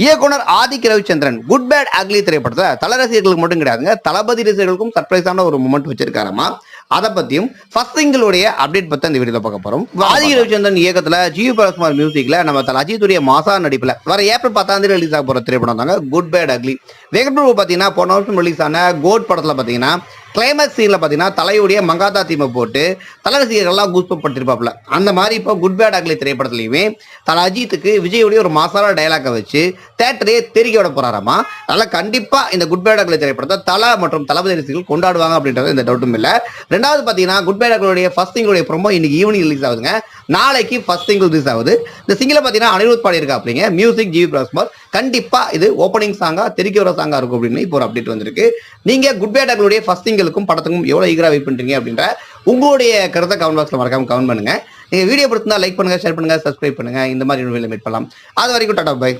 இயக்குனர் Adhik Ravichandran good bad ugly திரைப்படத்தை தல ரசிகர்களுக்கு மட்டும் கிடையாதுங்க, தளபதி ரசிகர்களுக்கும் சர்ப்ரைஸான ஒரு மூமெண்ட் வச்சிருக்காரமா. அதை பத்தியும் ஃபர்ஸ்ட் சிங்கிளுடைய அப்டேட் பத்தி அந்த வீடியோல பார்க்க போறோம். ஆதிக் ரவிச்சந்திரன் இயக்கத்துல ஜி பிரகாஷ்குமார் மியூசிக்ல நம்ம தல அஜித்துடைய மாசா நடிப்புல வர ஏப்ரல் 10 ரிலீஸ் ஆக போற திரைப்படம் தாங்க good bad ugly. Venkat Prabhu பாத்தீங்கன்னா போன வருஷம் ரிலீஸ் ஆன கோட் படத்துல பாத்தீங்கன்னா கிளைமேக்ஸ் சீன்ல பாத்தீங்கன்னா தலையுடைய மங்காத்தா தீமை போட்டு தல ரசிகர்கள்லாம் கூஸ்பப் படுத்திருப்பாப்ல. அந்த மாதிரி இப்போ குட் பேட் அக்லி திரைப்படத்திலையுமே தல அஜித்துக்கு விஜயுடைய ஒரு மாசாலா டைலாக்கை வச்சு தேட்டரே தெரிக்க விட போறாராமா. அதனால கண்டிப்பா இந்த குட் பேட் அக்லி திரைப்படத்தை தல மற்றும் தளபதி ரசிகர்கள் கொண்டாடுவாங்க அப்படின்றது எந்த டவுட்டும் இல்லை. ரெண்டாவது பாத்தீங்கன்னா குட் பேட் அக்லியுடைய ஃபர்ஸ்ட் சிங்கிளுடைய ப்ரோமோ இன்னைக்கு ஈவினிங் ரிலீஸ் ஆகுதுங்க. நாளைக்கு ஃபர்ஸ்ட் சிங்கிள் ரிலீஸ் ஆகுது. இந்த சிங்கிளை பாத்தீங்கன்னா அனிருத் பாடி இருக்கா அப்படிங்க, மியூசிக் ஜி பிரகாஷ்குமார். கண்டிப்பா இது ஓப்பனிங் சாங்கா தெரிக்க வர சாங்கா இருக்கும் அப்படின்னு இப்போ ஒரு அப்டேட் வந்திருக்கு. நீங்க குட் பேட் அக்லியுடைய ஃபர்ஸ்ட் சிங்கிளுக்கும் படத்துக்கும் எவ்வளவு ஈகரா வெயிட் பண்றீங்க அப்படின்ற உங்களுடைய கருத்தை கமெண்ட் பாக்ஸ்ல மறக்காம கமெண்ட் பண்ணுங்க. நீங்க வீடியோ பிடிச்சிருந்தா லைக் பண்ணுங்க, ஷேர் பண்ணுங்க, சப்ஸ்கிரைப் பண்ணுங்க. இந்த மாதிரி வீடியோல மீட் பண்ணலாம். அது வரைக்கும் டாடா பை.